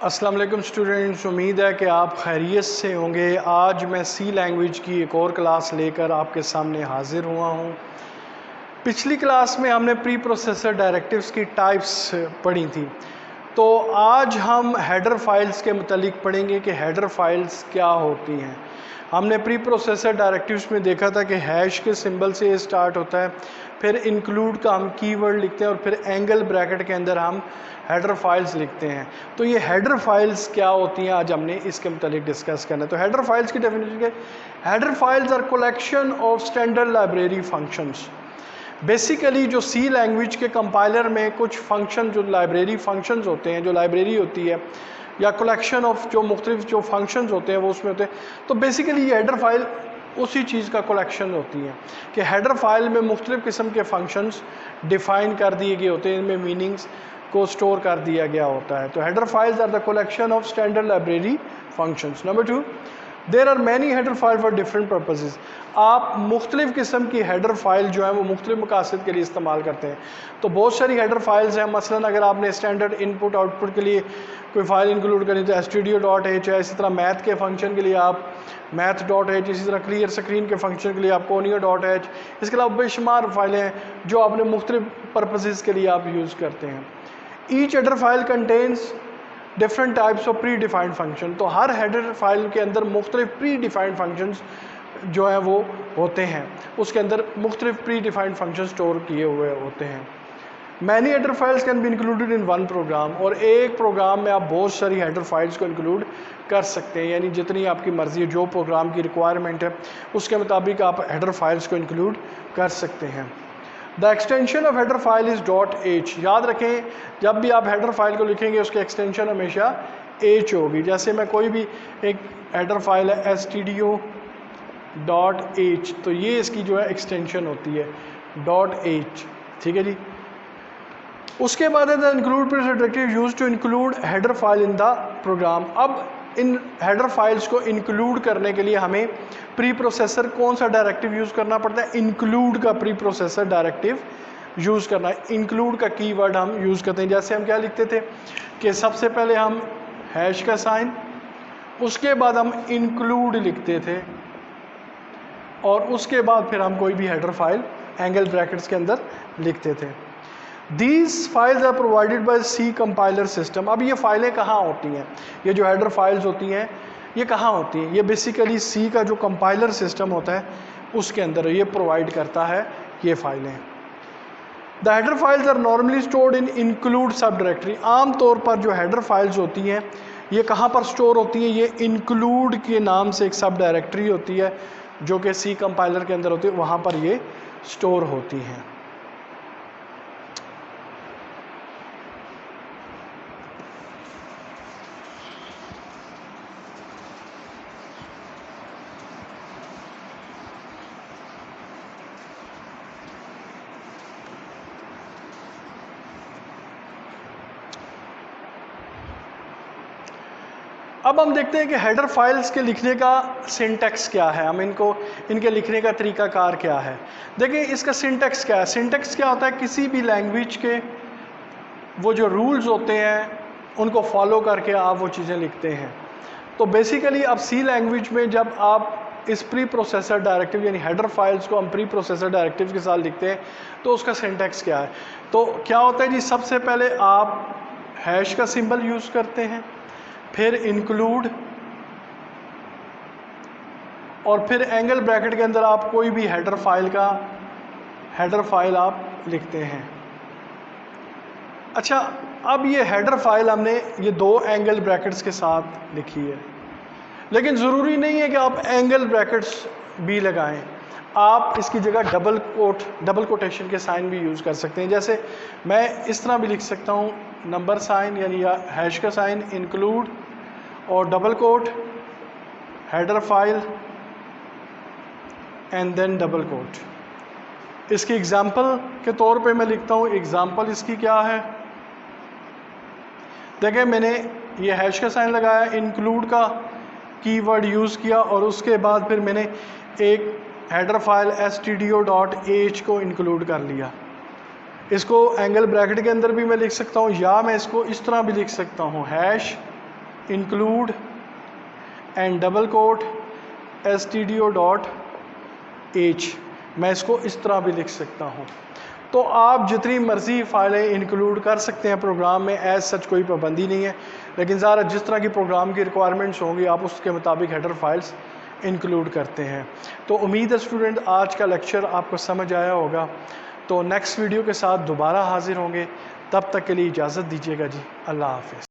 अस्सलाम वालेकुम स्टूडेंट्स, उम्मीद है कि आप खैरियत से होंगे। आज मैं सी लैंग्वेज की एक और क्लास लेकर आपके सामने हाजिर हुआ हूँ। पिछली क्लास में हमने प्री प्रोसेसर डायरेक्टिव्स की टाइप्स पढ़ी थी, तो आज हम हेडर फाइल्स के मुतालिक पढ़ेंगे कि हेडर फाइल्स क्या होती हैं। हमने प्री प्रोसेसर डायरेक्टिव्स में देखा था कि हैश के सिंबल से ये स्टार्ट होता है, फिर इंक्लूड का हम कीवर्ड लिखते हैं और फिर एंगल ब्रैकेट के अंदर हम हेडर फाइल्स लिखते हैं। तो ये हेडर फाइल्स क्या होती हैं, आज हमने इसके मुतालिक डिस्कस करना है। तो हेडर फाइल्स की डेफिनेशन क्या है? Header files are collection of standard library functions. Basically जो सी लैंग्वेज के कंपाइलर में कुछ फंक्शन, जो लाइब्रेरी फंक्शंस होते हैं, जो लाइब्रेरी होती है या कलेक्शन ऑफ जो मुख्तलिफ जो फंक्शंस होते हैं वो उसमें होते हैं। तो बेसिकली ये हेडर फाइल उसी चीज़ का कलेक्शन होती है कि हेडर फाइल में मुख्तलिफ किस्म के फंक्शंस डिफ़ाइन कर दिए गए होते हैं, इनमें मीनिंग्स को स्टोर कर दिया गया होता है। तो header files are the collection of standard library functions. Number 2, there are many header file for different purposes. आप मुख्तलिफ किस्म की हेडर फाइल जो है वो मुख्तलिफ मकासद के लिए इस्तेमाल करते हैं। तो बहुत सारी हेडर फाइल्स हैं। मसलन अगर आपने स्टैंडर्ड इनपुट आउटपुट के लिए कोई फाइल इंक्लूड करी तो stdio.h है, इसी तरह मैथ के फंक्शन के लिए आप math.h, इसी तरह क्लियर स्क्रीन के फंक्शन के लिए आप conio.h, इसके अलावा बेशुमार फाइलें हैं जो आपने मुख्तलिफ पर्पसेस के लिए आप यूज़ करते हैं। Each header file contains different types of pre defined function. तो हर हेडर फाइल के अंदर मुख्तलिफ प्री डिफाइंड फंक्शंस जो है वो होते हैं, उसके अंदर मुख्तलिफ प्री डिफाइंड फंक्शन स्टोर किए हुए होते हैं। Many header files can be included in one program. और एक प्रोग्राम में आप बहुत सारी हेडर फाइल्स को इंक्लूड कर सकते हैं, यानी जितनी आपकी मर्ज़ी है, जो प्रोग्राम की रिक्वायरमेंट है उसके मुताबिक आप हेडर फाइल्स को इंक्लूड कर सकते हैं। The extension of header file is .h। याद रखें, जब भी आप हेडर फाइल को लिखेंगे उसकी एक्सटेंशन हमेशा h होगी। जैसे मैं कोई भी एक हेडर फाइल है stdio.h, तो ये इसकी जो है एक्सटेंशन होती है .h, ठीक है जी। उसके बाद include directive use to include header file in the program. अब इन हेडर फाइल्स को इंक्लूड करने के लिए हमें प्री प्रोसेसर कौन सा डायरेक्टिव यूज़ करना पड़ता है? इंक्लूड का प्री प्रोसेसर डायरेक्टिव यूज़ करना है। इंक्लूड का कीवर्ड हम यूज़ करते हैं। जैसे हम क्या लिखते थे कि सबसे पहले हम हैश का साइन, उसके बाद हम इंक्लूड लिखते थे और उसके बाद फिर हम कोई भी हेडर फाइल एंगल ब्रैकेट्स के अंदर लिखते थे। These files are provided by C compiler system। अब ये फाइलें कहाँ होती हैं? ये जो हेडर फाइल्स होती हैं ये कहाँ होती हैं? ये बेसिकली C का जो कंपाइलर सिस्टम होता है उसके अंदर ये प्रोवाइड करता है ये फाइलें। The header files are normally stored in include sub directory. आम तौर पर जो हेडर फाइल्स होती हैं ये कहाँ पर स्टोर होती हैं? ये इंक्लूड के नाम से एक सब डायरेक्टरी होती है जो कि C कंपाइलर के अंदर होती है, वहाँ पर ये स्टोर होती हैं। अब हम देखते हैं कि हेडर फाइल्स के लिखने का सिंटैक्स क्या है, हम इनके लिखने का तरीकाकार क्या है। देखिए इसका सिंटैक्स क्या है। सिंटैक्स क्या होता है? किसी भी लैंग्वेज के वो जो रूल्स होते हैं उनको फॉलो करके आप वो चीज़ें लिखते हैं। तो बेसिकली अब सी लैंग्वेज में जब आप इस प्री प्रोसेसर डायरेक्टिव यानी हेडर फाइल्स को हम प्री प्रोसेसर डायरेक्टिव के साथ लिखते हैं तो उसका सिंटैक्स क्या है? तो क्या होता है जी, सबसे पहले आप हैश का सिंबल यूज़ करते हैं, फिर इंक्लूड और फिर एंगल ब्रैकेट के अंदर आप कोई भी हेडर फाइल आप लिखते हैं। अच्छा, अब ये हेडर फाइल हमने ये दो एंगल ब्रैकेट्स के साथ लिखी है, लेकिन ज़रूरी नहीं है कि आप एंगल ब्रैकेट्स भी लगाएं। आप इसकी जगह डबल कोटेशन के साइन भी यूज़ कर सकते हैं। जैसे मैं इस तरह भी लिख सकता हूँ, नंबर साइन यानी या हैश का साइन, इंक्लूड और double quote header file and then double quote. इसकी एग्जांपल के तौर पे मैं लिखता हूँ। एग्जांपल इसकी क्या है? देखें, मैंने ये हैश का साइन लगाया, इंक्लूड का कीवर्ड यूज़ किया और उसके बाद फिर मैंने एक हेडर फाइल stdio.h को इंक्लूड कर लिया। इसको एंगल ब्रैकेट के अंदर भी मैं लिख सकता हूँ या मैं इसको इस तरह भी लिख सकता हूँ, hash include and double quote stdio.h। मैं इसको इस तरह भी लिख सकता हूँ। तो आप जितनी मर्ज़ी फाइलें इंक्लूड कर सकते हैं प्रोग्राम में, एज सच कोई पाबंदी नहीं है, लेकिन ज़रा जिस तरह की प्रोग्राम की रिक्वायरमेंट्स होंगी आप उसके मुताबिक हेडर फाइल्स इंक्लूड करते हैं। तो उम्मीद है स्टूडेंट आज का लेक्चर आपको समझ आया होगा। तो नेक्स्ट वीडियो के साथ दोबारा हाजिर होंगे, तब तक के लिए इजाज़त दीजिएगा जी। अल्लाह हाफ़िज़।